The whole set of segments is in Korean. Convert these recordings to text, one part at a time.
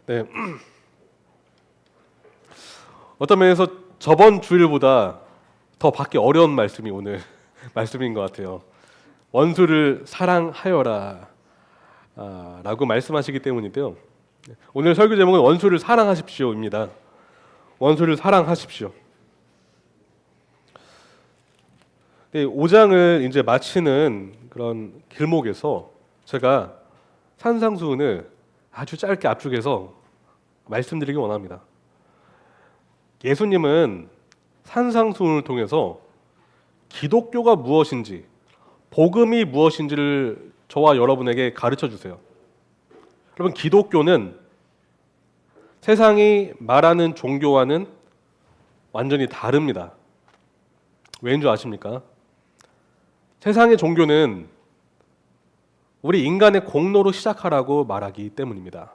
네. 어떤 면에서 저번 주일보다 더 받기 어려운 말씀이 오늘 말씀인 것 같아요. 원수를 사랑하여라 라고 말씀하시기 때문인데요. 오늘 설교 제목은 원수를 사랑하십시오입니다. 원수를 사랑하십시오. 5장을 이제 마치는 그런 길목에서 제가 산상수훈을 아주 짧게 압축해서 말씀드리기 원합니다. 예수님은 산상수훈을 통해서 기독교가 무엇인지, 복음이 무엇인지를 저와 여러분에게 가르쳐 주세요. 여러분, 기독교는 세상이 말하는 종교와는 완전히 다릅니다. 왜인 줄 아십니까? 세상의 종교는 우리 인간의 공로로 시작하라고 말하기 때문입니다.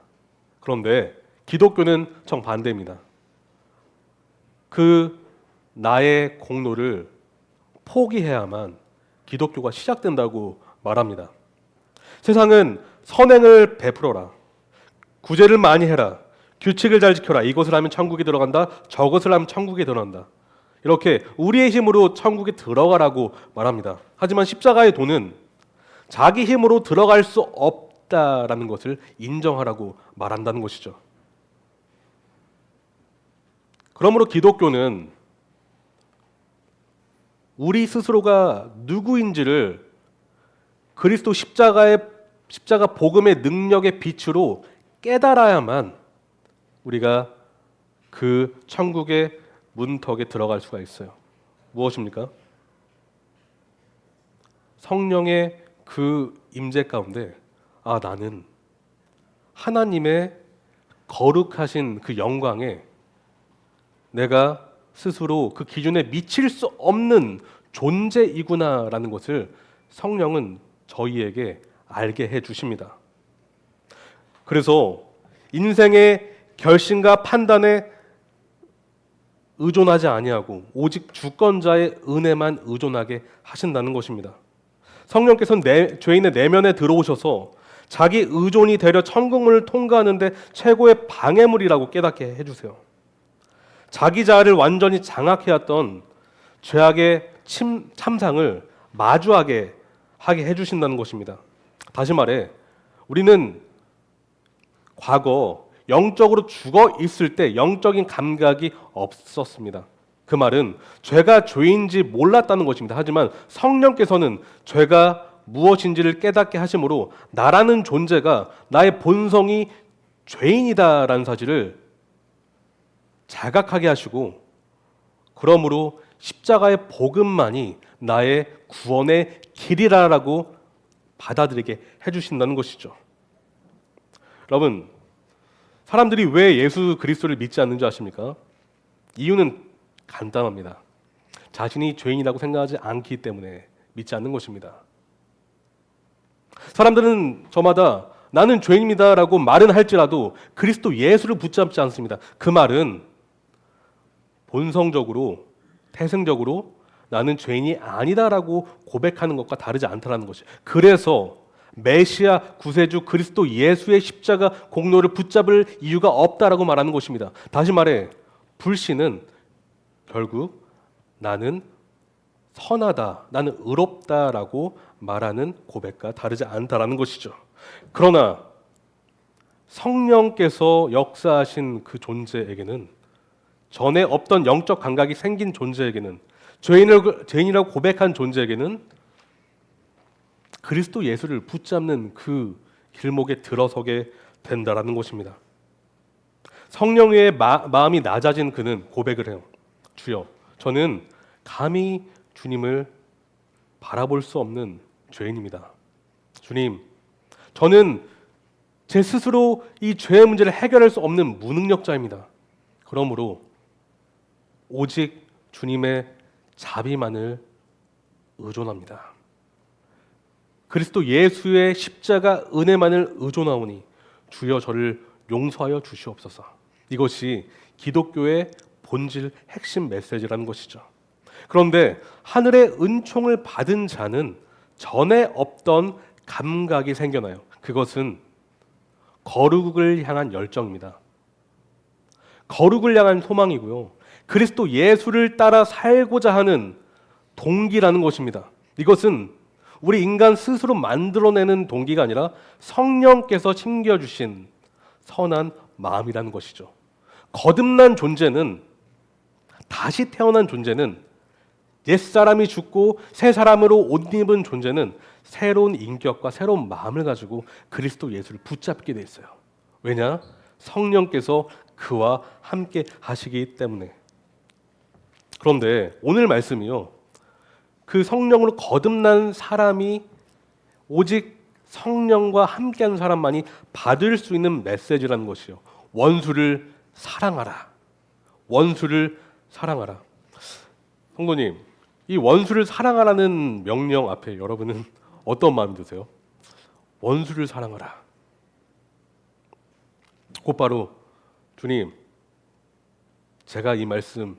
그런데 기독교는 정반대입니다. 그 나의 공로를 포기해야만 기독교가 시작된다고 말합니다. 세상은 선행을 베풀어라, 구제를 많이 해라, 규칙을 잘 지켜라, 이것을 하면 천국에 들어간다, 저것을 하면 천국에 들어간다, 이렇게 우리의 힘으로 천국에 들어가라고 말합니다. 하지만 십자가의 도는 자기 힘으로 들어갈 수 없다라는 것을 인정하라고 말한다는 것이죠. 그러므로 기독교는 우리 스스로가 누구인지를 그리스도 십자가 복음의 능력의 빛으로 깨달아야만 우리가 그 천국의 문턱에 들어갈 수가 있어요. 무엇입니까? 성령의 그 임재 가운데 나는 하나님의 거룩하신 그 영광에 내가 스스로 그 기준에 미칠 수 없는 존재이구나라는 것을 성령은 저희에게 알게 해 주십니다. 그래서 인생의 결심과 판단에 의존하지 아니하고 오직 주권자의 은혜만 의존하게 하신다는 것입니다. 성령께서는 죄인의 내면에 들어오셔서 자기 의존이 되려 천국문을 통과하는데 최고의 방해물이라고 깨닫게 해주세요. 자기 자아를 완전히 장악해왔던 죄악의 참상을 마주하게 하게 해주신다는 것입니다. 다시 말해, 우리는 과거 영적으로 죽어 있을 때 영적인 감각이 없었습니다. 그 말은 죄가 죄인지 몰랐다는 것입니다. 하지만 성령께서는 죄가 무엇인지를 깨닫게 하심으로 나라는 존재가, 나의 본성이 죄인이다라는 사실을 자각하게 하시고, 그러므로 십자가의 복음만이 나의 구원의 길이라고 받아들이게 해주신다는 것이죠. 여러분, 사람들이 왜 예수 그리스도를 믿지 않는지 아십니까? 이유는 간단합니다. 자신이 죄인이라고 생각하지 않기 때문에 믿지 않는 것입니다. 사람들은 저마다 나는 죄인입니다라고 말은 할지라도 그리스도 예수를 붙잡지 않습니다. 그 말은 본성적으로, 태생적으로 나는 죄인이 아니다라고 고백하는 것과 다르지 않다는 것이에요. 그래서 메시아 구세주 그리스도 예수의 십자가 공로를 붙잡을 이유가 없다라고 말하는 것입니다. 다시 말해, 불신은 결국 나는 선하다, 나는 의롭다라고 말하는 고백과 다르지 않다라는 것이죠. 그러나 성령께서 역사하신 그 존재에게는, 전에 없던 영적 감각이 생긴 존재에게는, 죄인이라고 고백한 존재에게는 그리스도 예수를 붙잡는 그 길목에 들어서게 된다라는 것입니다. 성령의 마음이 낮아진 그는 고백을 해요. 주여, 저는 감히 주님을 바라볼 수 없는 죄인입니다. 주님, 저는 제 스스로 이 죄의 문제를 해결할 수 없는 무능력자입니다. 그러므로 오직 주님의 자비만을 의존합니다. 그리스도 예수의 십자가 은혜만을 의존하오니 주여 저를 용서하여 주시옵소서. 이것이 기독교의 본질 핵심 메시지라는 것이죠. 그런데 하늘의 은총을 받은 자는 전에 없던 감각이 생겨나요. 그것은 거룩을 향한 열정입니다. 거룩을 향한 소망이고요. 그리스도 예수를 따라 살고자 하는 동기라는 것입니다. 이것은 우리 인간 스스로 만들어내는 동기가 아니라 성령께서 심겨주신 선한 마음이라는 것이죠. 거듭난 존재는, 다시 태어난 존재는, 옛사람이 죽고 새 사람으로 옷 입은 존재는 새로운 인격과 새로운 마음을 가지고 그리스도 예수를 붙잡게 돼 있어요. 왜냐? 성령께서 그와 함께 하시기 때문에. 그런데 오늘 말씀이요, 그 성령으로 거듭난 사람이, 오직 성령과 함께하는 사람만이 받을 수 있는 메시지라는 것이요, 원수를 사랑하라. 원수를 사랑하라. 성도님, 이 원수를 사랑하라는 명령 앞에 여러분은 어떤 마음이 드세요? 원수를 사랑하라. 곧바로 주님, 제가 이 말씀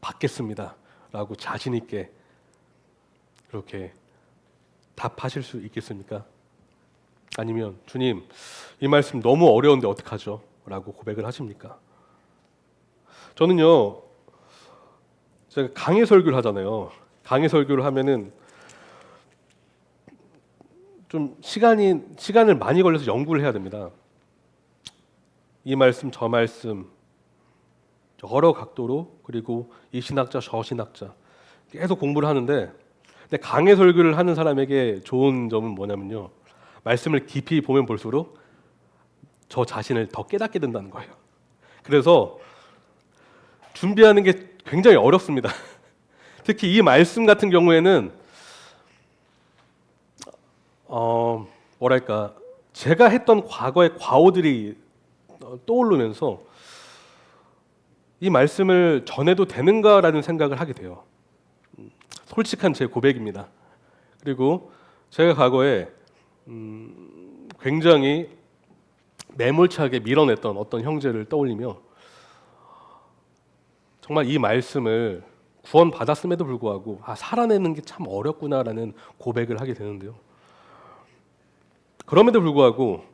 받겠습니다 라고 자신 있게 그렇게 답하실 수 있겠습니까? 아니면 주님, 이 말씀 너무 어려운데 어떡하죠? 라고 고백을 하십니까? 저는요, 제가 강해 설교를 하잖아요. 강해 설교를 하면은 좀 시간을 많이 걸려서 연구를 해야 됩니다. 이 말씀 저 말씀 여러 각도로, 그리고 이 신학자 저 신학자 계속 공부를 하는데, 근데 강해 설교를 하는 사람에게 좋은 점은 뭐냐면요, 말씀을 깊이 보면 볼수록 저 자신을 더 깨닫게 된다는 거예요. 그래서 준비하는 게 굉장히 어렵습니다. 특히 이 말씀 같은 경우에는 뭐랄까, 제가 했던 과거의 과오들이 떠오르면서 이 말씀을 전해도 되는가라는 생각을 하게 돼요. 솔직한 제 고백입니다. 그리고 제가 과거에 굉장히 매몰차게 밀어냈던 어떤 형제를 떠올리며 정말 이 말씀을 구원 받았음에도 불구하고 살아내는 게 참 어렵구나라는 고백을 하게 되는데요. 그럼에도 불구하고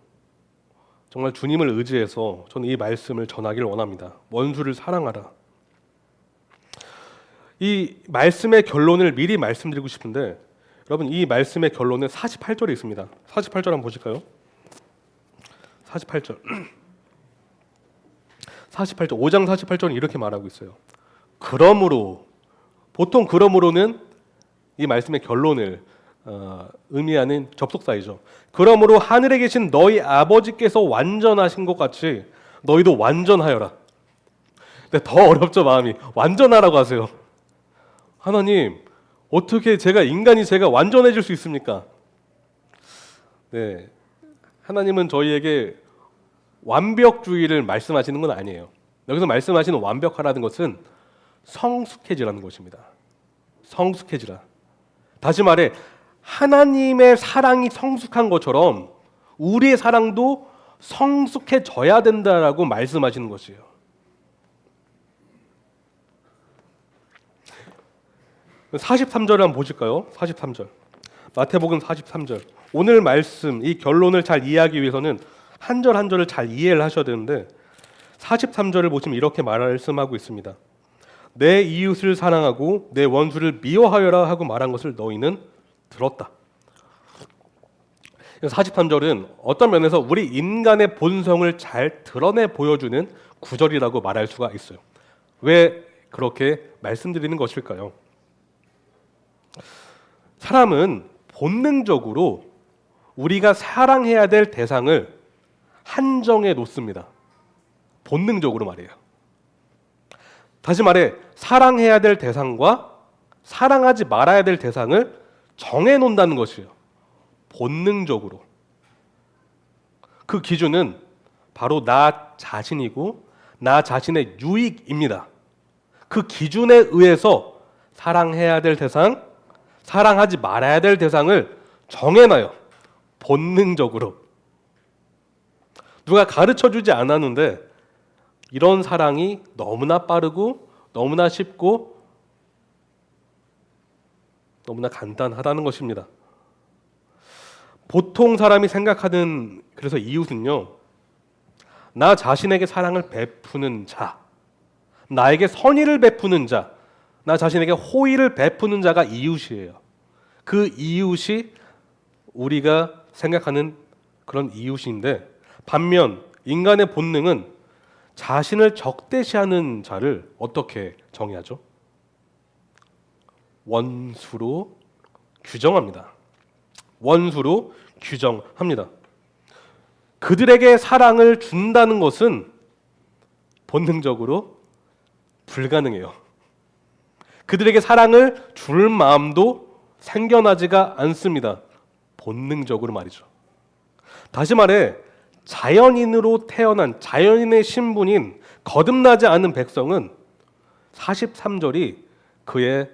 정말 주님을 의지해서 저는 이 말씀을 전하기를 원합니다. 원수를 사랑하라. 이 말씀의 결론을 미리 말씀드리고 싶은데, 여러분, 이 말씀의 결론은 48절에 있습니다. 48절 한번 보실까요? 48절. 48절, 5장 48절은 이렇게 말하고 있어요. 그러므로, 보통 그러므로는 이 말씀의 결론을 의미하는 접속사이죠. 그러므로 하늘에 계신 너희 아버지께서 완전하신 것 같이 너희도 완전하여라. 근데 더 어렵죠, 마음이. 완전하라고 하세요. 하나님, 어떻게 제가 완전해질 수 있습니까? 네, 하나님은 저희에게 완벽주의를 말씀하시는 건 아니에요. 여기서 말씀하시는 완벽하라는 것은 성숙해지라는 것입니다. 성숙해지라. 다시 말해, 하나님의 사랑이 성숙한 것처럼 우리의 사랑도 성숙해져야 된다라고 말씀하시는 것이에요. 그 43절을 한번 보실까요? 43절. 마태복음 43절. 오늘 말씀, 이 결론을 잘 이해하기 위해서는 한 절 한 절을 잘 이해를 하셔야 되는데, 43절을 보시면 이렇게 말씀하고 있습니다. 내 이웃을 사랑하고 내 원수를 미워하여라 하고 말한 것을 너희는 들었다. 43절은 어떤 면에서 우리 인간의 본성을 잘 드러내 보여주는 구절이라고 말할 수가 있어요. 왜 그렇게 말씀드리는 것일까요? 사람은 본능적으로 우리가 사랑해야 될 대상을 한정해 놓습니다. 본능적으로 말이에요. 다시 말해, 사랑해야 될 대상과 사랑하지 말아야 될 대상을 정해 놓는다는 것이에요. 본능적으로. 그 기준은 바로 나 자신이고 나 자신의 유익입니다. 그 기준에 의해서 사랑해야 될 대상, 사랑하지 말아야 될 대상을 정해놔요. 본능적으로. 누가 가르쳐주지 않았는데 이런 사랑이 너무나 빠르고 너무나 쉽고 너무나 간단하다는 것입니다. 보통 사람이 생각하는 그래서 이웃은요, 나 자신에게 사랑을 베푸는 자, 나에게 선의를 베푸는 자, 나 자신에게 호의를 베푸는 자가 이웃이에요. 그 이웃이 우리가 생각하는 그런 이웃인데, 반면 인간의 본능은 자신을 적대시하는 자를 어떻게 정의하죠? 원수로 규정합니다. 원수로 규정합니다. 그들에게 사랑을 준다는 것은 본능적으로 불가능해요. 그들에게 사랑을 줄 마음도 생겨나지가 않습니다. 본능적으로 말이죠. 다시 말해 자연인으로 태어난 자연인의 신분인 거듭나지 않은 백성은 43절이 그의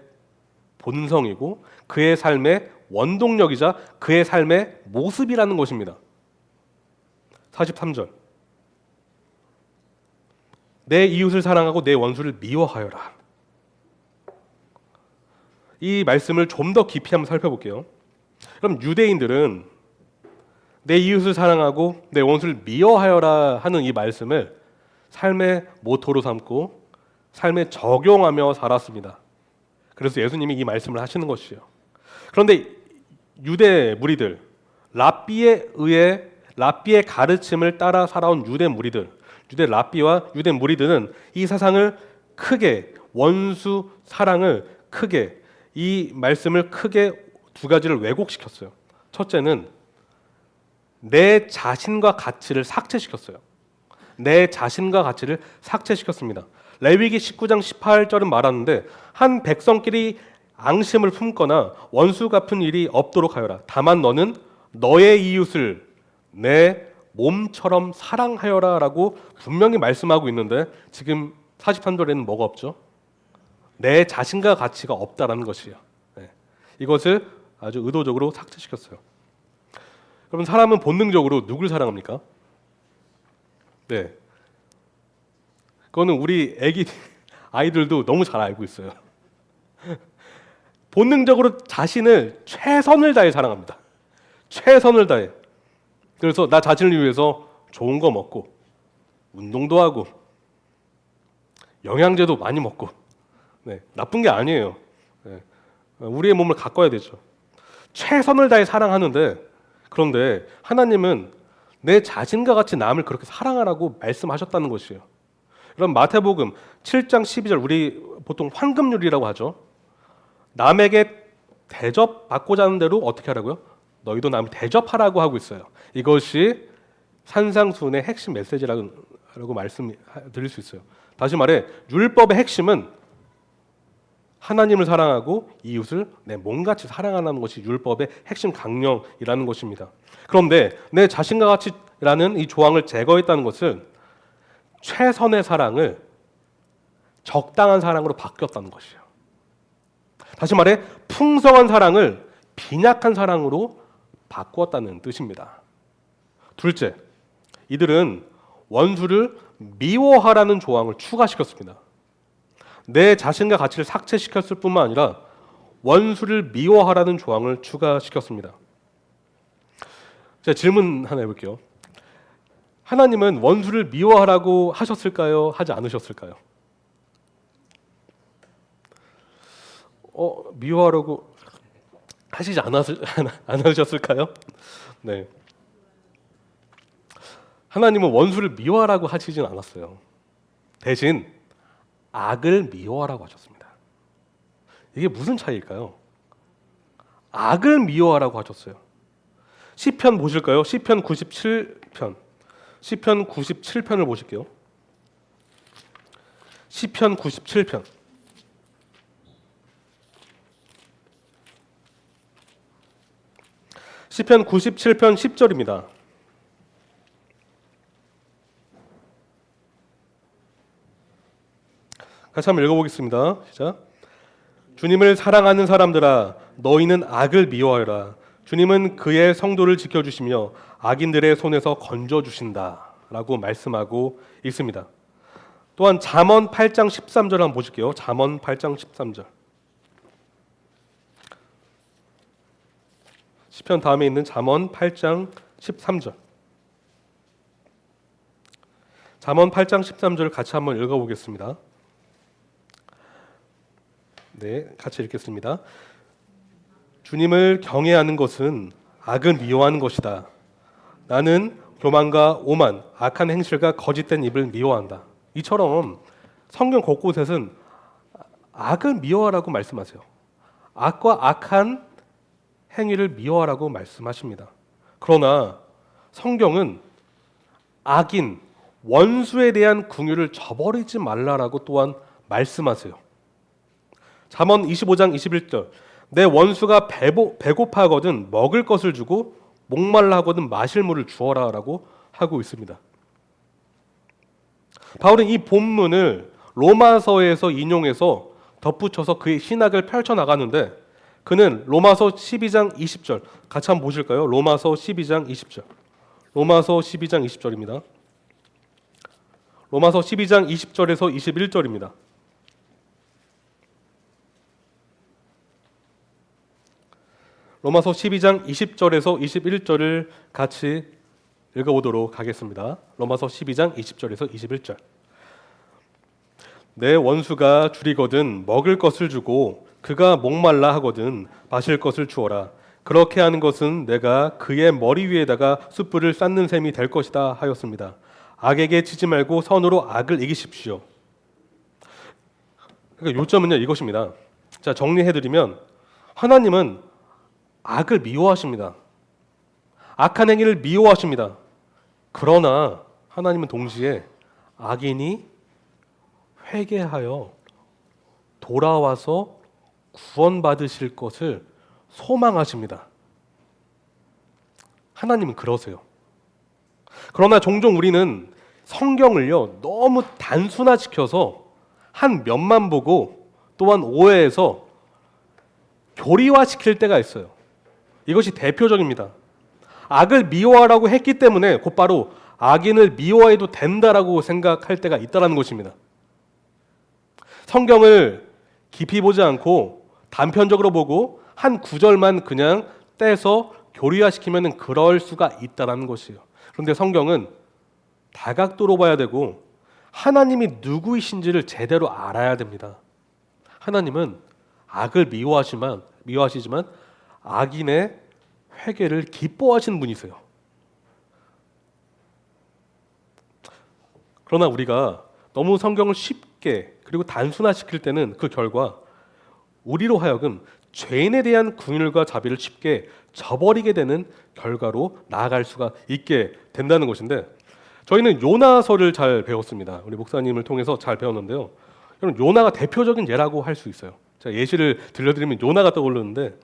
본성이고 그의 삶의 원동력이자 그의 삶의 모습이라는 것입니다. 43절. 내 이웃을 사랑하고 내 원수를 미워하여라. 이 말씀을 좀 더 깊이 한번 살펴볼게요. 그럼 유대인들은 내 이웃을 사랑하고 내 원수를 미워하여라 하는 이 말씀을 삶의 모토로 삼고 삶에 적용하며 살았습니다. 그래서 예수님이 이 말씀을 하시는 것이에요. 그런데 유대 무리들, 랍비의 가르침을 따라 살아온 유대 무리들, 유대 랍비와 유대 무리들은 이 사상을 크게, 원수 사랑을 크게, 이 말씀을 크게 두 가지를 왜곡시켰어요. 첫째는 내 자신과 가치를 삭제시켰어요. 내 자신과 가치를 삭제시켰습니다. 레위기 19장 18절은 말하는데 한 백성끼리 앙심을 품거나 원수 갚은 일이 없도록 하여라. 다만 너는 너의 이웃을 내 몸처럼 사랑하여라 라고 분명히 말씀하고 있는데 지금 43절에는 뭐가 없죠? 내 자신과 가치가 없다라는 것이에요. 네. 이것을 아주 의도적으로 삭제시켰어요. 그럼 사람은 본능적으로 누굴 사랑합니까? 네. 그거는 우리 아이들도 너무 잘 알고 있어요. 본능적으로 자신을 최선을 다해 사랑합니다. 최선을 다해. 그래서 나 자신을 위해서 좋은 거 먹고 운동도 하고 영양제도 많이 먹고 네, 나쁜 게 아니에요. 네, 우리의 몸을 가꿔야 되죠. 최선을 다해 사랑하는데 그런데 하나님은 내 자신과 같이 남을 그렇게 사랑하라고 말씀하셨다는 것이에요. 그럼 마태복음 7장 12절 우리 보통 황금률이라고 하죠. 남에게 대접받고자 하는 대로 어떻게 하라고요? 너희도 남을 대접하라고 하고 있어요. 이것이 산상수훈의 핵심 메시지라고 말씀드릴 수 있어요. 다시 말해 율법의 핵심은 하나님을 사랑하고 이웃을 내 몸같이 사랑하는 것이 율법의 핵심 강령이라는 것입니다. 그런데 내 자신과 같이라는 이 조항을 제거했다는 것은 최선의 사랑을 적당한 사랑으로 바뀌었다는 것이에요. 다시 말해 풍성한 사랑을 빈약한 사랑으로 바꾸었다는 뜻입니다. 둘째, 이들은 원수를 미워하라는 조항을 추가시켰습니다. 내 자신과 가치를 삭제시켰을 뿐만 아니라 원수를 미워하라는 조항을 추가시켰습니다. 제가 질문 하나 해볼게요. 하나님은 원수를 미워하라고 하셨을까요? 하지 않으셨을까요? 미워하라고 하시지 않으셨을까요? 네. 하나님은 원수를 미워하라고 하시진 않았어요. 대신 악을 미워하라고 하셨습니다. 이게 무슨 차이일까요? 악을 미워하라고 하셨어요. 시편 보실까요? 시편 97편. 시편 97편을 보실게요. 시편 97편. 시편 97편 10절입니다. 같이 한번 읽어보겠습니다. 시작. 주님을 사랑하는 사람들아 너희는 악을 미워하여라. 주님은 그의 성도를 지켜주시며 악인들의 손에서 건져주신다 라고 말씀하고 있습니다. 또한 잠언 8장 13절 한번 보실게요. 잠언 8장 13절. 시편 다음에 있는 잠언 8장 13절. 잠언 8장 13절 같이 한번 읽어보겠습니다. 네, 같이 읽겠습니다. 주님을 경외하는 것은 악을 미워하는 것이다. 나는 교만과 오만, 악한 행실과 거짓된 입을 미워한다. 이처럼 성경 곳곳에는 악을 미워하라고 말씀하세요. 악과 악한 행위를 미워하라고 말씀하십니다. 그러나 성경은 악인, 원수에 대한 긍휼을 저버리지 말라라고 또한 말씀하세요. 잠언 25장 21절. 내 원수가 배고파하거든 먹을 것을 주고 목말라 하거든 마실 물을 주어라라고 하고 있습니다. 바울은 이 본문을 로마서에서 인용해서 덧붙여서 그의 신학을 펼쳐나가는데 그는 로마서 12장 20절 같이 한번 보실까요? 로마서 12장 20절. 로마서 12장 20절입니다. 로마서 12장 20절에서 21절입니다. 로마서 12장 20절에서 21절을 같이 읽어보도록 하겠습니다. 로마서 12장 20절에서 21절. 내 원수가 줄이거든 먹을 것을 주고 그가 목말라 하거든 마실 것을 주어라. 그렇게 하는 것은 내가 그의 머리 위에다가 숯불을 쌓는 셈이 될 것이다 하였습니다. 악에게 치지 말고 선으로 악을 이기십시오. 그러니까 요점은요 이것입니다. 자, 정리해드리면 하나님은 악을 미워하십니다. 악한 행위를 미워하십니다. 그러나 하나님은 동시에 악인이 회개하여 돌아와서 구원받으실 것을 소망하십니다. 하나님은 그러세요. 그러나 종종 우리는 성경을요 너무 단순화시켜서 한 면만 보고 또한 오해해서 교리화시킬 때가 있어요. 이것이 대표적입니다. 악을 미워하라고 했기 때문에 곧바로 악인을 미워해도 된다라고 생각할 때가 있다는 것입니다. 성경을 깊이 보지 않고 단편적으로 보고 한 구절만 그냥 떼서 교리화시키면 그럴 수가 있다는 것이에요. 그런데 성경은 다각도로 봐야 되고 하나님이 누구이신지를 제대로 알아야 됩니다. 하나님은 악을 미워하시지만 악인의 회개를 기뻐하시는 분이세요. 그러나 우리가 너무 성경을 쉽게 그리고 단순화시킬 때는 그 결과 우리로 하여금 죄인에 대한 긍휼과 자비를 쉽게 저버리게 되는 결과로 나아갈 수가 있게 된다는 것인데 저희는 요나서를 잘 배웠습니다. 우리 목사님을 통해서 잘 배웠는데요. 여러분 요나가 대표적인 예라고 할 수 있어요. 제가 예시를 들려드리면 요나가 떠오르는데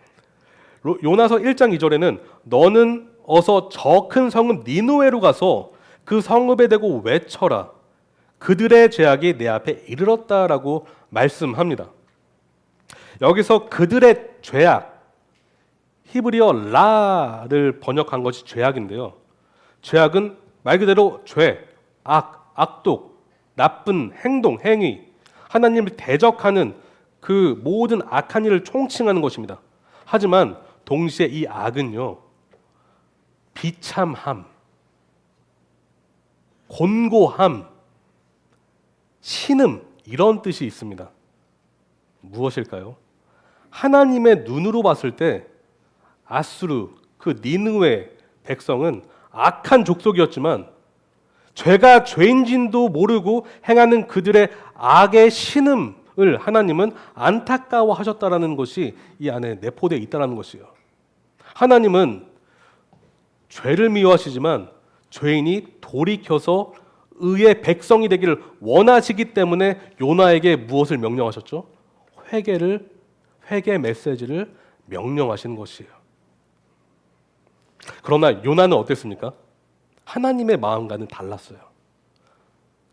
요나서 1장 2절에는 너는 어서 저 큰 성읍 니느웨로 가서 그 성읍에 대고 외쳐라. 그들의 죄악이 내 앞에 이르렀다라고 말씀합니다. 여기서 그들의 죄악, 히브리어 라를 번역한 것이 죄악인데요. 죄악은 말 그대로 죄, 악독, 나쁜 행동, 행위, 하나님을 대적하는 그 모든 악한 일을 총칭하는 것입니다. 하지만 동시에 이 악은요, 비참함, 곤고함, 신음 이런 뜻이 있습니다. 무엇일까요? 하나님의 눈으로 봤을 때 아수르, 그 니느웨 백성은 악한 족속이었지만 죄가 죄인진도 모르고 행하는 그들의 악의 신음을 하나님은 안타까워하셨다라는 것이 이 안에 내포되어 있다는 것이에요. 하나님은 죄를 미워하시지만 죄인이 돌이켜서 의의 백성이 되기를 원하시기 때문에 요나에게 무엇을 명령하셨죠? 회개 메시지를 명령하시는 것이에요. 그러나 요나는 어땠습니까? 하나님의 마음과는 달랐어요.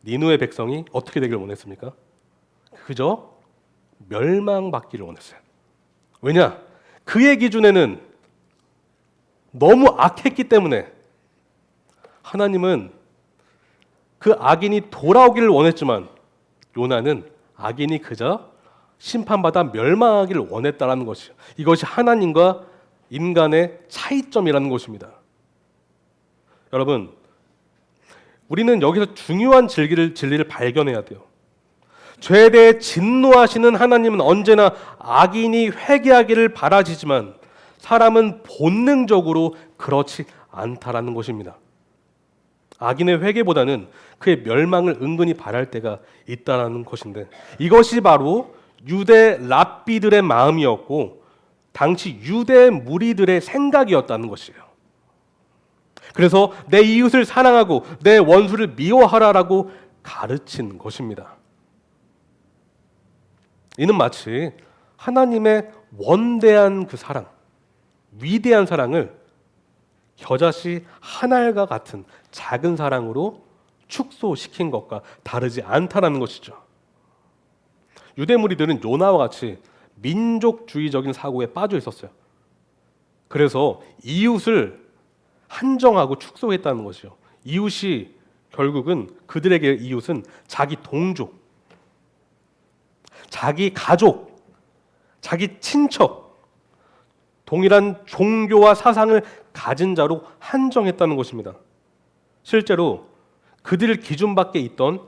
니느웨 백성이 어떻게 되기를 원했습니까? 그저 멸망받기를 원했어요. 왜냐? 그의 기준에는 너무 악했기 때문에 하나님은 그 악인이 돌아오기를 원했지만 요나는 악인이 그저 심판받아 멸망하기를 원했다라는 것이요. 이것이 하나님과 인간의 차이점이라는 것입니다. 여러분, 우리는 여기서 중요한 진리를 발견해야 돼요. 죄에 대해 진노하시는 하나님은 언제나 악인이 회개하기를 바라시지만 사람은 본능적으로 그렇지 않다라는 것입니다. 악인의 회개보다는 그의 멸망을 은근히 바랄 때가 있다라는 것인데, 이것이 바로 유대 랍비들의 마음이었고 당시 유대 무리들의 생각이었다는 것이에요. 그래서 내 이웃을 사랑하고 내 원수를 미워하라라고 가르친 것입니다. 이는 마치 하나님의 원대한 그 사랑, 위대한 사랑을 겨자씨 한 알과 같은 작은 사랑으로 축소시킨 것과 다르지 않다라는 것이죠. 유대 무리들은 요나와 같이 민족주의적인 사고에 빠져 있었어요. 그래서 이웃을 한정하고 축소했다는 것이죠. 이웃이 결국은 그들에게 이웃은 자기 동족, 자기 가족, 자기 친척, 동일한 종교와 사상을 가진 자로 한정했다는 것입니다. 실제로 그들 기준 밖에 있던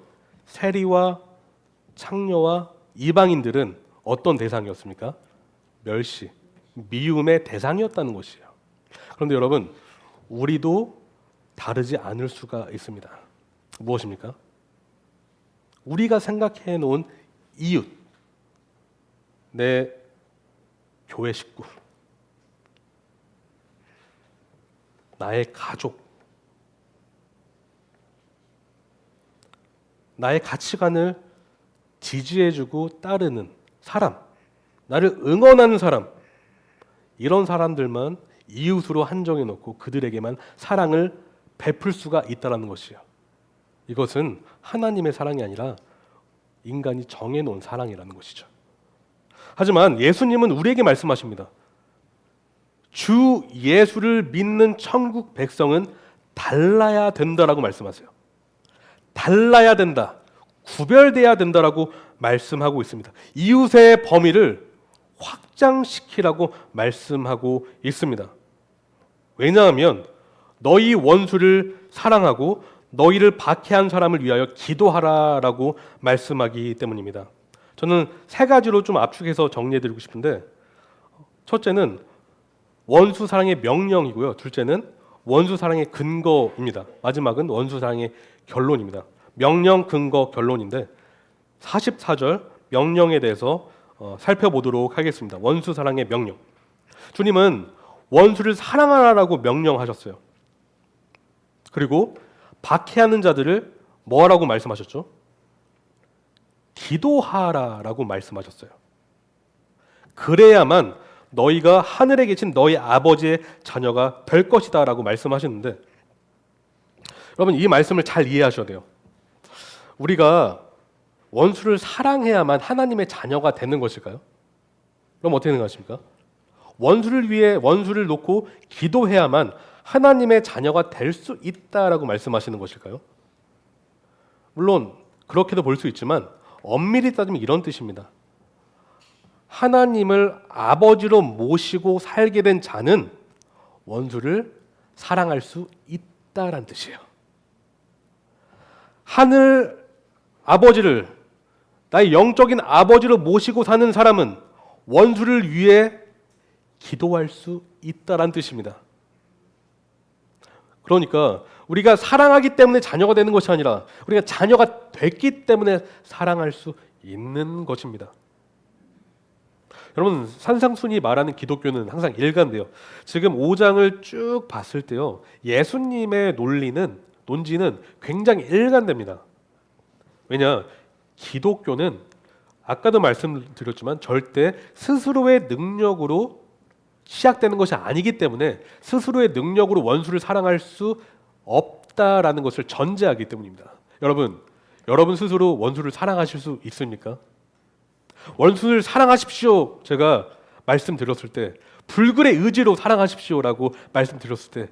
세리와 창녀와 이방인들은 어떤 대상이었습니까? 멸시, 미움의 대상이었다는 것이에요. 그런데 여러분, 우리도 다르지 않을 수가 있습니다. 무엇입니까? 우리가 생각해 놓은 이웃, 내 교회 식구, 나의 가족, 나의 가치관을 지지해주고 따르는 사람, 나를 응원하는 사람, 이런 사람들만 이웃으로 한정해 놓고 그들에게만 사랑을 베풀 수가 있다는 것이에요. 이것은 하나님의 사랑이 아니라 인간이 정해놓은 사랑이라는 것이죠. 하지만 예수님은 우리에게 말씀하십니다. 주 예수를 믿는 천국 백성은 달라야 된다라고 말씀하세요. 달라야 된다, 구별돼야 된다라고 말씀하고 있습니다. 이웃의 범위를 확장시키라고 말씀하고 있습니다. 왜냐하면 너희 원수를 사랑하고 너희를 박해한 사람을 위하여 기도하라라고 말씀하기 때문입니다. 저는 세 가지로 좀 압축해서 정리해드리고 싶은데, 첫째는 원수 사랑의 명령이고요. 둘째는 원수 사랑의 근거입니다. 마지막은 원수 사랑의 결론입니다. 명령, 근거, 결론인데 44절 명령에 대해서 살펴보도록 하겠습니다. 원수 사랑의 명령. 주님은 원수를 사랑하라고 명령하셨어요. 그리고 박해하는 자들을 뭐하라고 말씀하셨죠? 기도하라라고 말씀하셨어요. 그래야만 너희가 하늘에 계신 너희 아버지의 자녀가 될 것이다라고 말씀하셨는데, 여러분 이 말씀을 잘 이해하셔야 돼요. 우리가 원수를 사랑해야만 하나님의 자녀가 되는 것일까요? 그럼 어떻게 생각하십니까? 원수를 위해 원수를 놓고 기도해야만 하나님의 자녀가 될 수 있다라고 말씀하시는 것일까요? 물론 그렇게도 볼 수 있지만 엄밀히 따지면 이런 뜻입니다. 하나님을 아버지로 모시고 살게 된 자는 원수를 사랑할 수 있다란 뜻이에요. 하늘 아버지를 나의 영적인 아버지로 모시고 사는 사람은 원수를 위해 기도할 수 있다란 뜻입니다. 그러니까 우리가 사랑하기 때문에 자녀가 되는 것이 아니라 우리가 자녀가 됐기 때문에 사랑할 수 있는 것입니다. 여러분, 산상순이 말하는 기독교는 항상 일관돼요. 지금 5장을 쭉 봤을 때요, 예수님의 논지는 굉장히 일관됩니다. 왜냐? 기독교는 아까도 말씀드렸지만 절대 스스로의 능력으로 시작되는 것이 아니기 때문에 스스로의 능력으로 원수를 사랑할 수 없다라는 것을 전제하기 때문입니다. 여러분 스스로 원수를 사랑하실 수 있습니까? 원수를 사랑하십시오 제가 말씀드렸을 때, 불굴의 의지로 사랑하십시오라고 말씀드렸을 때,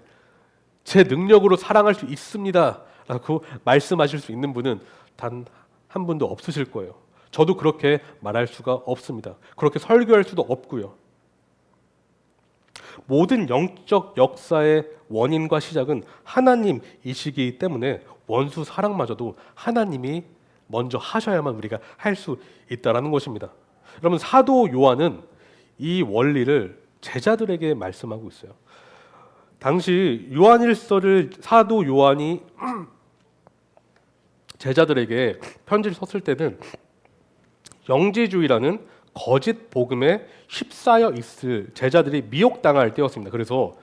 제 능력으로 사랑할 수 있습니다 라고 말씀하실 수 있는 분은 단 한 분도 없으실 거예요. 저도 그렇게 말할 수가 없습니다. 그렇게 설교할 수도 없고요. 모든 영적 역사의 원인과 시작은 하나님이시기 때문에 원수 사랑마저도 하나님이 먼저 하셔야만 우리가 할 수 있다라는 것입니다. 여러분, 사도 요한은 이 원리를 제자들에게 말씀하고 있어요. 당시 요한일서를 사도 요한이 제자들에게 편지를 썼을 때는 영지주의라는 거짓 복음에 휩싸여 있을 제자들이 미혹당할 때였습니다. 그래서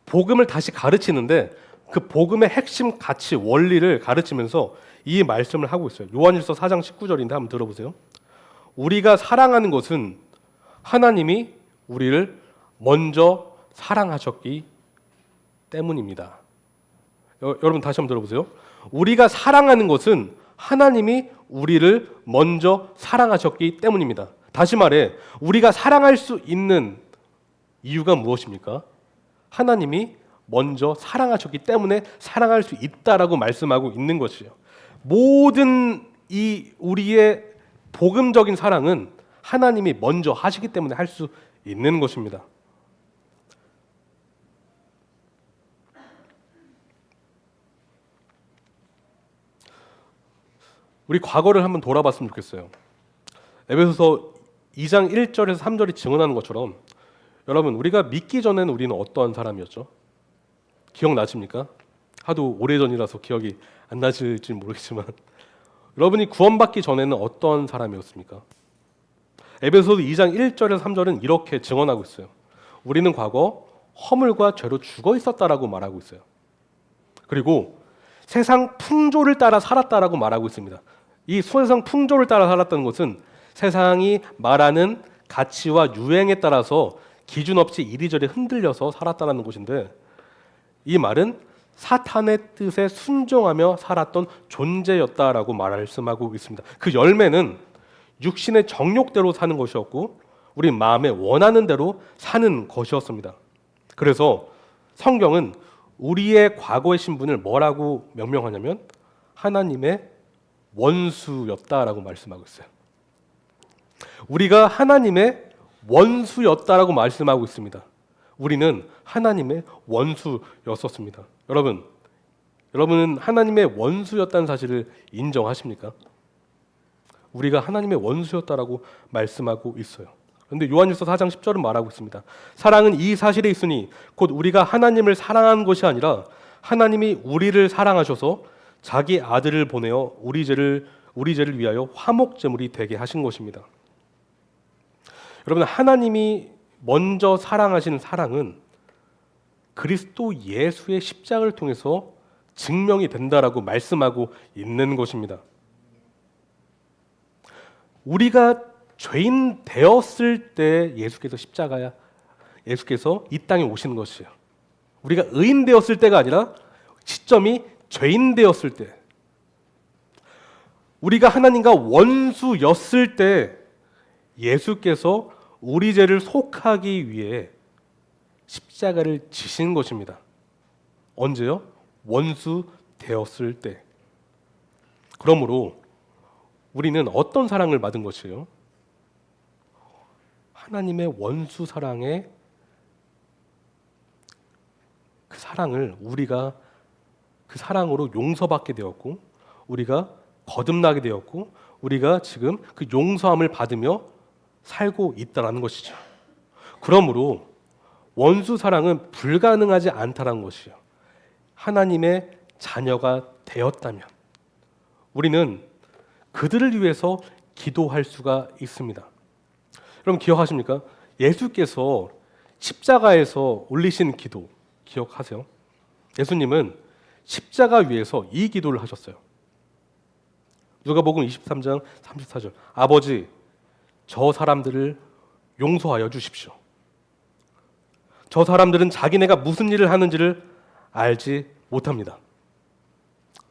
복음을 다시 가르치는데 그 복음의 핵심 가치, 원리를 가르치면서 이 말씀을 하고 있어요. 요한일서 4장 19절인데 한번 들어보세요. 우리가 사랑하는 것은 하나님이 우리를 먼저 사랑하셨기 때문입니다. 여러분 다시 한번 들어보세요. 우리가 사랑하는 것은 하나님이 우리를 먼저 사랑하셨기 때문입니다. 다시 말해, 우리가 사랑할 수 있는 이유가 무엇입니까? 하나님이 먼저 사랑하셨기 때문에 사랑할 수 있다라고 말씀하고 있는 것이에요. 모든 이 우리의 복음적인 사랑은 하나님이 먼저 하시기 때문에 할 수 있는 것입니다. 우리 과거를 한번 돌아봤으면 좋겠어요. 에베소서 2장 1절에서 3절이 증언하는 것처럼 여러분, 우리가 믿기 전에는 우리는 어떠한 사람이었죠? 기억나십니까? 하도 오래전이라서 기억이 안 나실지 모르겠지만 여러분이 구원받기 전에는 어떤 사람이었습니까? 에베소서 2장 1절에서 3절은 이렇게 증언하고 있어요. 우리는 과거 허물과 죄로 죽어 있었다라고 말하고 있어요. 그리고 세상 풍조를 따라 살았다라고 말하고 있습니다. 이 세상 풍조를 따라 살았다는 것은 세상이 말하는 가치와 유행에 따라서 기준 없이 이리저리 흔들려서 살았다는 것인데, 이 말은 사탄의 뜻에 순종하며 살았던 존재였다라고 말씀하고 있습니다. 그 열매는 육신의 정욕대로 사는 것이었고 우리 마음에 원하는 대로 사는 것이었습니다. 그래서 성경은 우리의 과거의 신분을 뭐라고 명명하냐면 하나님의 원수였다라고 말씀하고 있어요. 우리가 하나님의 원수였다라고 말씀하고 있습니다. 우리는 하나님의 원수였었습니다. 여러분은 하나님의 원수였다는 사실을 인정하십니까? 우리가 하나님의 원수였다라고 말씀하고 있어요. 그런데 요한일서 4장 10절은 말하고 있습니다. 사랑은 이 사실에 있으니 곧 우리가 하나님을 사랑한 것이 아니라 하나님이 우리를 사랑하셔서 자기 아들을 보내어 우리 죄를 위하여 화목제물이 되게 하신 것입니다. 여러분, 하나님이 먼저 사랑하신 사랑은 그리스도 예수의 십자가를 통해서 증명이 된다라고 말씀하고 있는 것입니다. 우리가 죄인 되었을 때 예수께서 이 땅에 오시는 것이에요. 우리가 의인 되었을 때가 아니라 시점이 죄인 되었을 때, 우리가 하나님과 원수였을 때 예수께서 우리 죄를 속하기 위해 십자가를 지신 것입니다. 언제요? 원수 되었을 때. 그러므로 우리는 어떤 사랑을 받은 것이에요? 하나님의 원수 사랑의 그 사랑을 우리가 그 사랑으로 용서받게 되었고, 우리가 거듭나게 되었고, 우리가 지금 그 용서함을 받으며 살고 있다라는 것이죠. 그러므로 원수 사랑은 불가능하지 않다라는 것이요. 하나님의 자녀가 되었다면 우리는 그들을 위해서 기도할 수가 있습니다. 여러분 기억하십니까? 예수께서 십자가에서 올리신 기도 기억하세요? 예수님은 십자가 위에서 이 기도를 하셨어요. 누가복음 23장 34절. 아버지, 저 사람들을 용서하여 주십시오. 저 사람들은 자기네가 무슨 일을 하는지를 알지 못합니다.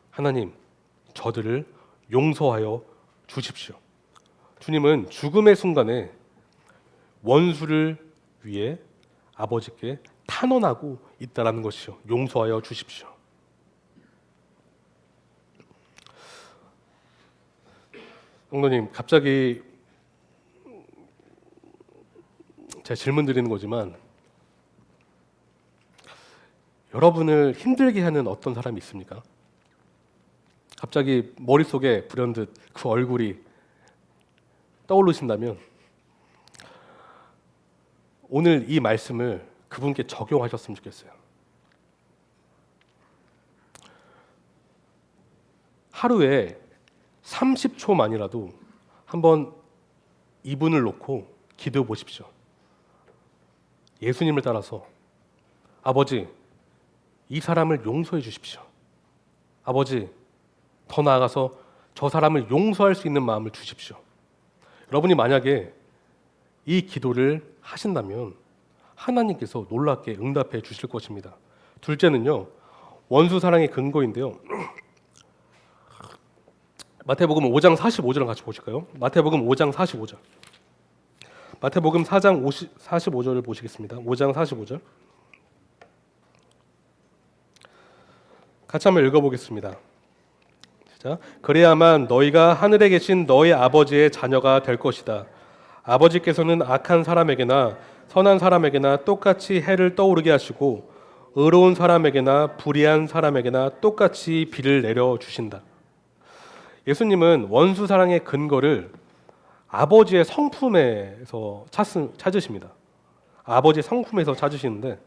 하나님, 저들을 용서하여 주십시오. 주님은 죽음의 순간에 원수를 위해 아버지께 탄원하고 있다라는 것이요. 용서하여 주십시오. 성도님, 갑자기 제가 질문 드리는 거지만 여러분을 힘들게 하는 어떤 사람이 있습니까? 갑자기 머릿속에 불현듯 그 얼굴이 떠오르신다면 오늘 이 말씀을 그분께 적용하셨으면 좋겠어요. 하루에 30초만이라도 한번 이분을 놓고 기도해 보십시오. 예수님을 따라서 아버지, 이 사람을 용서해 주십시오. 아버지, 더 나아가서 저 사람을 용서할 수 있는 마음을 주십시오. 여러분이 만약에 이 기도를 하신다면 하나님께서 놀랍게 응답해 주실 것입니다. 둘째는요, 원수 사랑의 근거인데요. 마태복음 5장 45절을 같이 보실까요? 마태복음 5장 45절. 마태복음 4장 45절을 보시겠습니다. 5장 45절. 같이 한번 읽어보겠습니다. 자, 그래야만 너희가 하늘에 계신 너희 아버지의 자녀가 될 것이다. 아버지께서는 악한 사람에게나 선한 사람에게나 똑같이 해를 떠오르게 하시고 의로운 사람에게나 불의한 사람에게나 똑같이 비를 내려 주신다. 예수님은 원수 사랑의 근거를 아버지의 성품에서 찾으십니다. 아버지의 성품에서 찾으시는데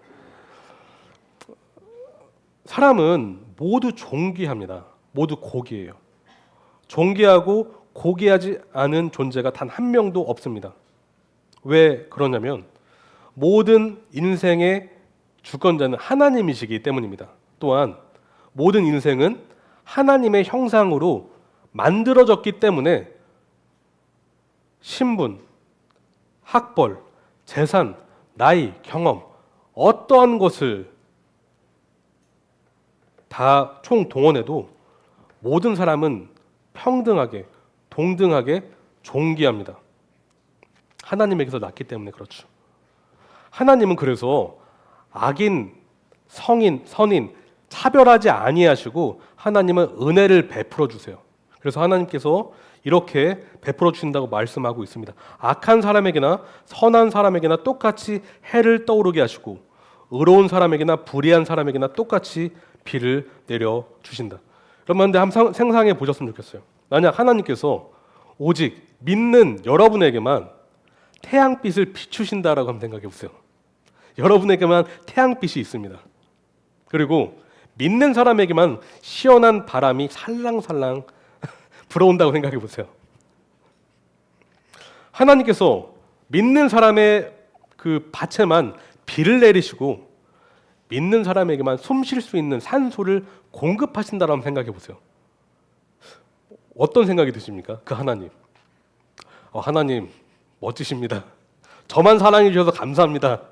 사람은 모두 존귀합니다. 모두 고귀해요. 존귀하고 고귀하지 않은 존재가 단 한 명도 없습니다. 왜 그러냐면 모든 인생의 주권자는 하나님이시기 때문입니다. 또한 모든 인생은 하나님의 형상으로 만들어졌기 때문에 신분, 학벌, 재산, 나이, 경험 어떠한 것을 다 총동원해도 모든 사람은 평등하게, 동등하게 존귀합니다. 하나님에게서 났기 때문에 그렇죠. 하나님은 그래서 악인, 성인, 선인 차별하지 아니하시고 하나님은 은혜를 베풀어 주세요. 그래서 하나님께서 이렇게 베풀어 주신다고 말씀하고 있습니다. 악한 사람에게나 선한 사람에게나 똑같이 해를 떠오르게 하시고 의로운 사람에게나 불의한 사람에게나 똑같이 비를 내려 주신다. 여러분, 근데 한번 생각해 보셨으면 좋겠어요. 만약 하나님께서 오직 믿는 여러분에게만 태양빛을 비추신다라고 한번 생각해 보세요. 여러분에게만 태양빛이 있습니다. 그리고 믿는 사람에게만 시원한 바람이 살랑살랑 불어온다고 생각해 보세요. 하나님께서 믿는 사람의 그 밭에만 비를 내리시고 믿는 사람에게만 숨 쉴 수 있는 산소를 공급하신다라고 생각해 보세요. 어떤 생각이 드십니까? 그 하나님. 하나님 멋지십니다. 저만 사랑해 주셔서 감사합니다.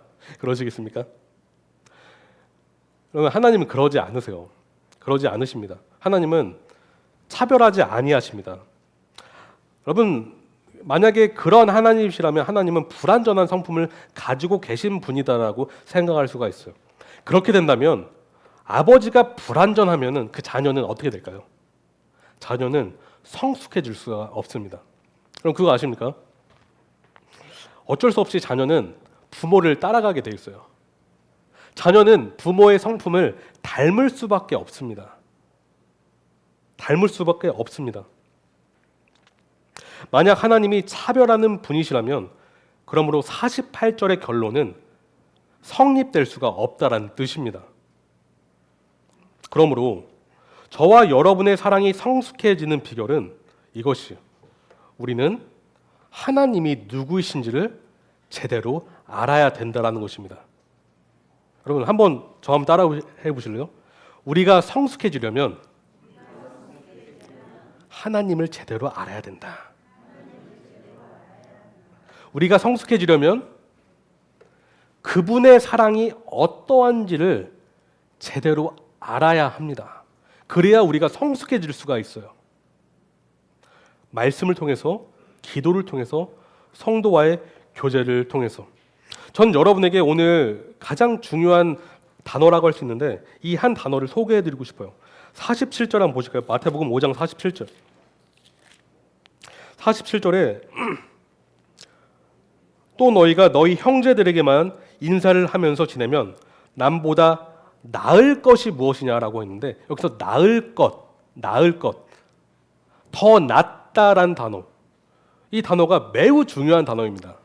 그러시겠습니까? 그러면 하나님은 그러지 않으세요. 그러지 않으십니다. 하나님은 차별하지 아니하십니다. 여러분, 만약에 그런 하나님이시라면 하나님은 불완전한 성품을 가지고 계신 분이다라고 생각할 수가 있어요. 그렇게 된다면 아버지가 불완전하면 그 자녀는 어떻게 될까요? 자녀는 성숙해질 수가 없습니다. 그럼 그거 아십니까? 어쩔 수 없이 자녀는 부모를 따라가게 돼 있어요. 자녀는 부모의 성품을 닮을 수밖에 없습니다. 닮을 수밖에 없습니다. 만약 하나님이 차별하는 분이시라면 그러므로 48절의 결론은 성립될 수가 없다라는 뜻입니다. 그러므로 저와 여러분의 사랑이 성숙해지는 비결은 이것이요. 우리는 하나님이 누구이신지를 제대로 알아야 된다라는 것입니다. 여러분, 한번 저 한번 따라해 보실래요? 우리가 성숙해지려면 하나님을 제대로 알아야 된다. 우리가 성숙해지려면 그분의 사랑이 어떠한지를 제대로 알아야 합니다. 그래야 우리가 성숙해질 수가 있어요. 말씀을 통해서, 기도를 통해서, 성도와의 교제를 통해서. 전 여러분에게 오늘 가장 중요한 단어라고 할 수 있는데 이 한 단어를 소개해드리고 싶어요. 47절 한번 보실까요? 마태복음 5장 47절. 47절에 또 너희가 너희 형제들에게만 인사를 하면서 지내면 남보다 나을 것이 무엇이냐라고 했는데 여기서 나을 것, 더 낫다란 단어, 이 단어가 매우 중요한 단어입니다.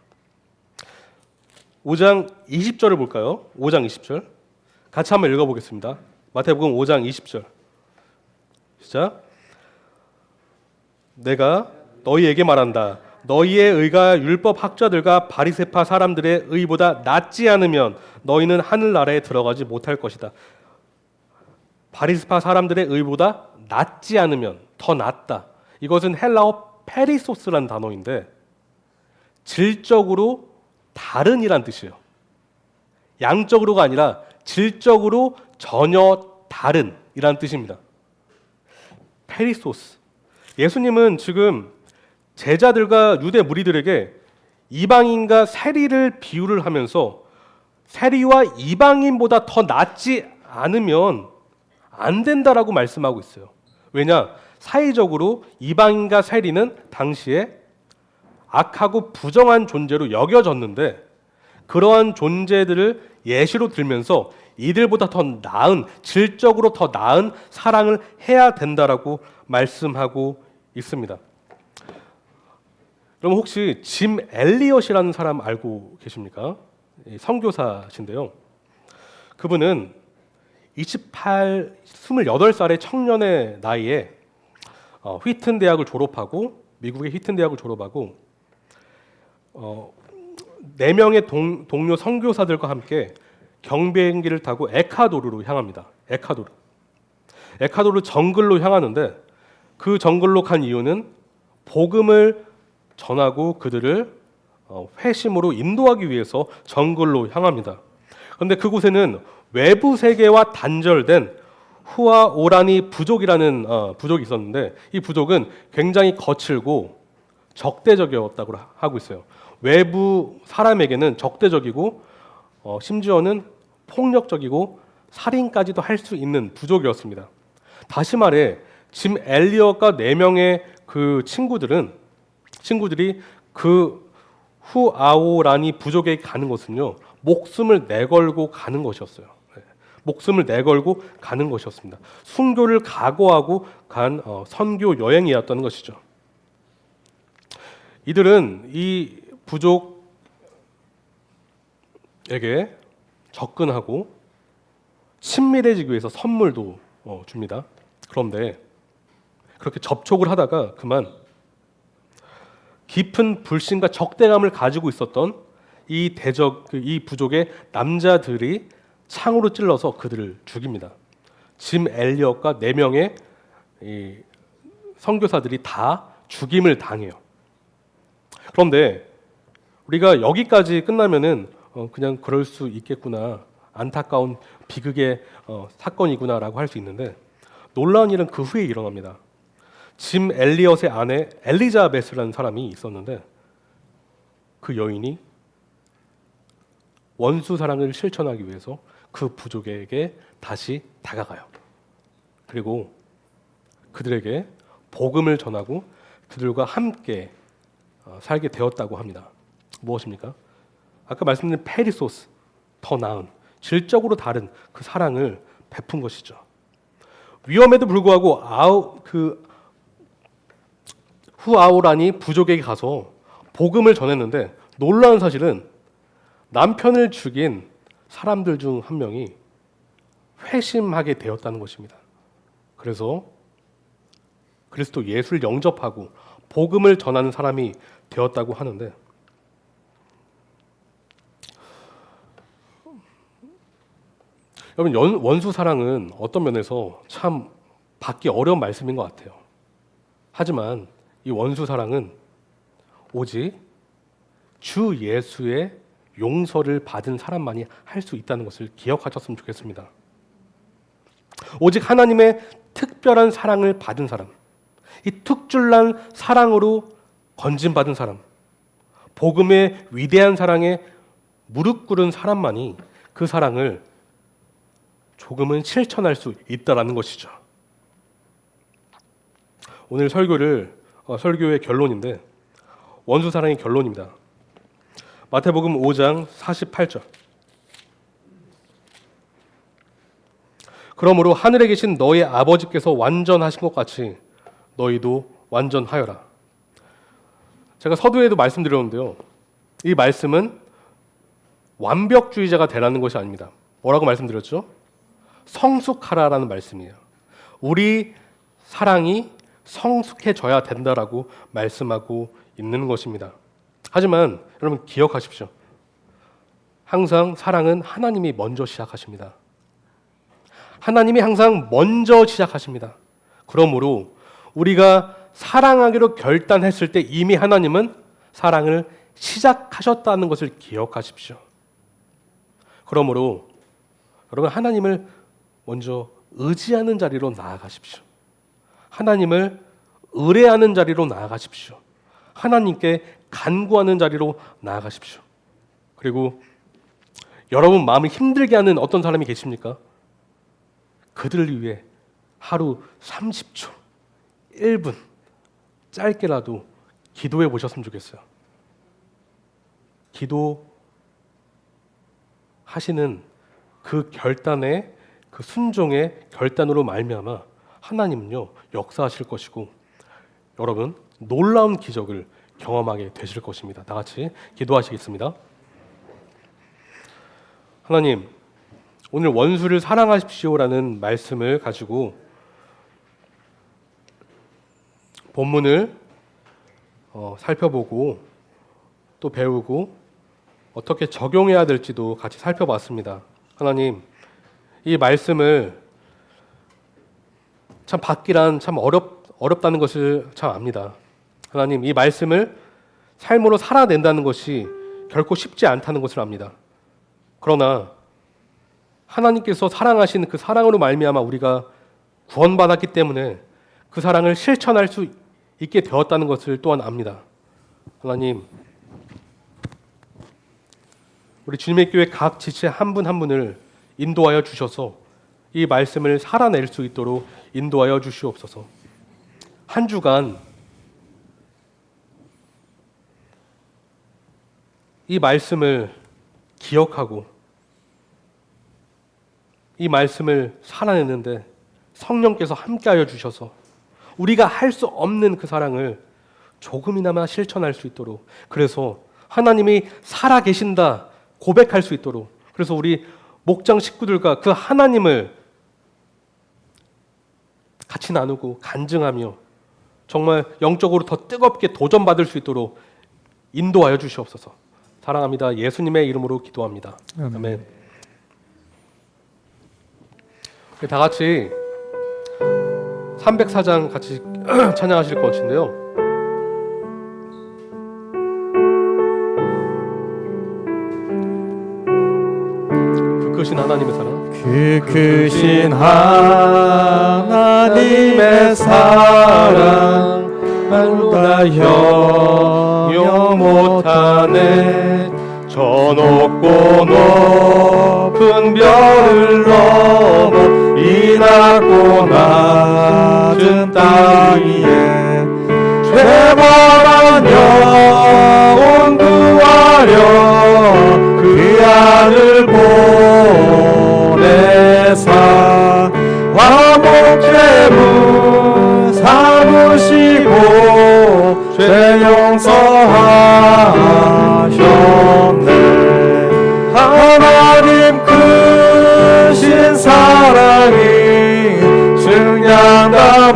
5장 20절을 볼까요? 5장 20절 같이 한번 읽어보겠습니다. 마태복음 5장 20절 시작. 내가 너희에게 말한다. 너희의 의가 율법 학자들과 바리새파 사람들의 의보다 낫지 않으면 너희는 하늘나라에 들어가지 못할 것이다. 바리새파 사람들의 의보다 낫지 않으면, 더 낫다. 이것은 헬라어 페리소스라는 단어인데 질적으로 다른이란 뜻이에요. 양적으로가 아니라 질적으로 전혀 다른이란 뜻입니다. 페리소스. 예수님은 지금 제자들과 유대 무리들에게 이방인과 세리를 비유를 하면서 세리와 이방인보다 더 낫지 않으면 안 된다라고 말씀하고 있어요. 왜냐? 사회적으로 이방인과 세리는 당시에 악하고 부정한 존재로 여겨졌는데 그러한 존재들을 예시로 들면서 이들보다 더 나은, 질적으로 더 나은 사랑을 해야 된다라고 말씀하고 있습니다. 그럼 혹시 짐 엘리엇이라는 사람 알고 계십니까? 선교사신데요. 그분은 28살의 청년의 나이에 휘튼 대학을 졸업하고 미국의 휘튼 대학을 졸업하고 4명의 동료 선교사들과 함께 경비행기를 타고 에콰도르로 향합니다. 에콰도르 정글로 향하는데 그 정글로 간 이유는 복음을 전하고 그들을 회심으로 인도하기 위해서 정글로 향합니다. 그런데 그곳에는 외부 세계와 단절된 후아오라니 부족이라는 부족이 있었는데 이 부족은 굉장히 거칠고 적대적이었다고 하고 있어요. 외부 사람에게는 적대적이고 심지어는 폭력적이고 살인까지도 할 수 있는 부족이었습니다. 다시 말해 짐 엘리엇과 4명의 그 친구들이 그 후아오라니 부족에 가는 것은요 목숨을 내걸고 가는 것이었어요. 목숨을 내걸고 가는 것이었습니다. 순교를 각오하고 간 선교 여행이었던 것이죠. 이들은 이 부족에게 접근하고 친밀해지기 위해서 선물도 줍니다. 그런데 그렇게 접촉을 하다가 그만 깊은 불신과 적대감을 가지고 있었던 이 부족의 남자들이 창으로 찔러서 그들을 죽입니다. 짐 엘리엇과 4명의 이 선교사들이 다 죽임을 당해요. 그런데 우리가 여기까지 끝나면은 그냥 그럴 수 있겠구나, 안타까운 비극의 사건이구나라고 할 수 있는데 놀라운 일은 그 후에 일어납니다. 짐 엘리엇의 아내 엘리자베스라는 사람이 있었는데 그 여인이 원수 사랑을 실천하기 위해서 그 부족에게 다시 다가가요. 그리고 그들에게 복음을 전하고 그들과 함께 살게 되었다고 합니다. 무엇입니까? 아까 말씀드린 페리소스, 더 나은, 질적으로 다른 그 사랑을 베푼 것이죠. 위험에도 불구하고 후아오라니 부족에게 가서 복음을 전했는데 놀라운 사실은 남편을 죽인 사람들 중 한 명이 회심하게 되었다는 것입니다. 그래서 그리스도 예수를 영접하고 복음을 전하는 사람이 되었다고 하는데 여러분 원수 사랑은 어떤 면에서 참 받기 어려운 말씀인 것 같아요. 하지만 이 원수 사랑은 오직 주 예수의 용서를 받은 사람만이 할 수 있다는 것을 기억하셨으면 좋겠습니다. 오직 하나님의 특별한 사랑을 받은 사람, 이 특출난 사랑으로 건진받은 사람, 복음의 위대한 사랑에 무릎 꿇은 사람만이 그 사랑을 조금은 실천할 수 있다라는 것이죠. 오늘 설교의 결론인데 원수 사랑의 결론입니다. 마태복음 5장 48절. 그러므로 하늘에 계신 너희 아버지께서 완전하신 것 같이 너희도 완전하여라. 제가 서두에도 말씀드렸는데요. 이 말씀은 완벽주의자가 되라는 것이 아닙니다. 뭐라고 말씀드렸죠? 성숙하라라는 말씀이에요. 우리 사랑이 성숙해져야 된다라고 말씀하고 있는 것입니다. 하지만 여러분 기억하십시오. 항상 사랑은 하나님이 먼저 시작하십니다. 하나님이 항상 먼저 시작하십니다. 그러므로 우리가 사랑하기로 결단했을 때 이미 하나님은 사랑을 시작하셨다는 것을 기억하십시오. 그러므로 여러분 하나님을 먼저 의지하는 자리로 나아가십시오. 하나님을 의뢰하는 자리로 나아가십시오. 하나님께 간구하는 자리로 나아가십시오. 그리고 여러분 마음을 힘들게 하는 어떤 사람이 계십니까? 그들을 위해 하루 30초, 1분 짧게라도 기도해 보셨으면 좋겠어요. 기도하시는 그 결단의 그 순종의 결단으로 말미암아 하나님은요 역사하실 것이고 여러분 놀라운 기적을 경험하게 되실 것입니다. 다 같이 기도하시겠습니다. 하나님, 오늘 원수를 사랑하십시오라는 말씀을 가지고 본문을 살펴보고 또 배우고 어떻게 적용해야 될지도 같이 살펴봤습니다. 하나님, 이 말씀을 참 받기란 참 어렵다는 것을 참 압니다. 하나님, 이 말씀을 삶으로 살아낸다는 것이 결코 쉽지 않다는 것을 압니다. 그러나 하나님께서 사랑하신 그 사랑으로 말미암아 우리가 구원받았기 때문에 그 사랑을 실천할 수 있게 되었다는 것을 또한 압니다. 하나님, 우리 주님의 교회 각 지체 한 분 한 분을 인도하여 주셔서 이 말씀을 살아낼 수 있도록 인도하여 주시옵소서. 한 주간 이 말씀을 기억하고 이 말씀을 살아내는데 성령께서 함께하여 주셔서 우리가 할 수 없는 그 사랑을 조금이나마 실천할 수 있도록, 그래서 하나님이 살아계신다 고백할 수 있도록, 그래서 우리 목장 식구들과 그 하나님을 같이 나누고 간증하며 정말 영적으로 더 뜨겁게 도전받을 수 있도록 인도하여 주시옵소서. 사랑합니다. 예수님의 이름으로 기도합니다. 아멘. 다 같이 304장 같이 찬양하실 것인데요. 그 크신 하나님의 사랑, 그 크신 하나님의 사랑 말로 다 형용 못하네. 저 높고 높은 별을 넘어 이 낮고 낮은 땅 위에 죄벌한 영혼 구하려 그 아들 보내사 화목제물 삼으시고 죄 용서하셨네. 하나님 크신 사랑이 증량다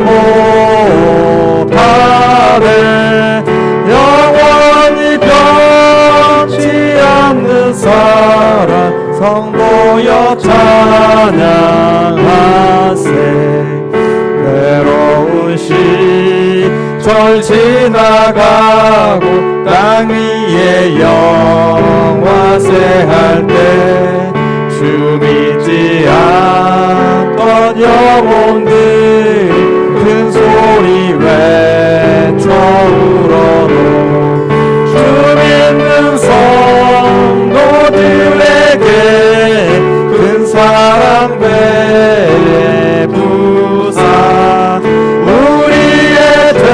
못하네. 영원히 변치 않는 사랑 성도여 찬양하세. 외로운 시절 지나가고 땅 위에 영화세 할 때 주 믿지 않던 영혼들 큰 소리 외쳐 울어도 주 믿는 성도들에게 큰 사랑 베푸사 우리의 죄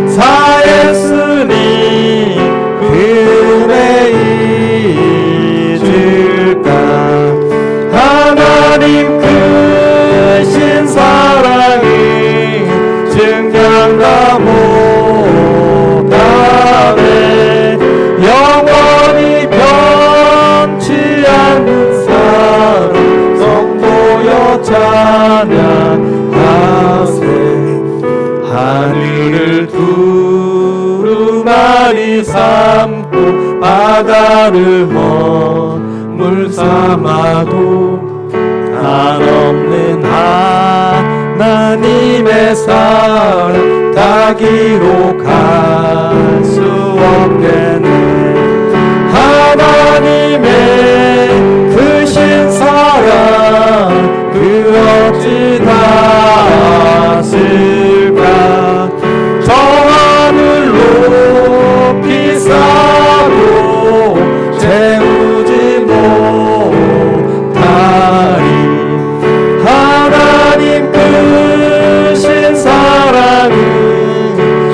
사했으니 그 은혜 잊을까. 하나님 그 승량과 못하네 영원히 변치 않는 사랑 성도여 찬양하세 하늘을 두루마리 삼고 바다를 먼물 삼아도 한없는 하나님의 사랑 다 기록할 수 없겠네 하나님의 크신 사랑 그 어찌 다실까 저 하늘 높이 쌓고 채우지 못하리 하나님 크신 사랑은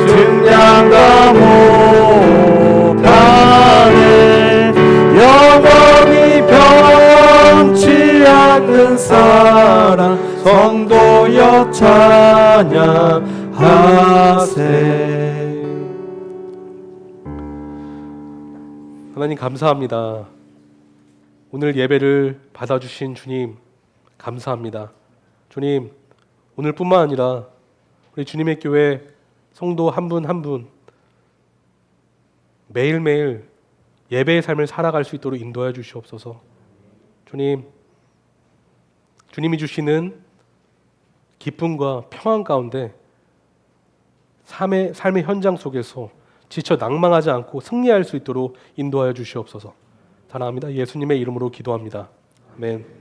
증량과 못하네 영원히 변치 않는 사랑 성도여 찬양하세 하나님 감사합니다. 오늘 예배를 받아주신 주님 감사합니다. 주님 오늘뿐만 아니라 우리 주님의 교회 성도 한 분 한 분 매일매일 예배의 삶을 살아갈 수 있도록 인도해 주시옵소서. 주님 주님이 주시는 기쁨과 평안 가운데 삶의 현장 속에서 지쳐 낭망하지 않고 승리할 수 있도록 인도하여 주시옵소서. 사랑합니다. 예수님의 이름으로 기도합니다. 아멘.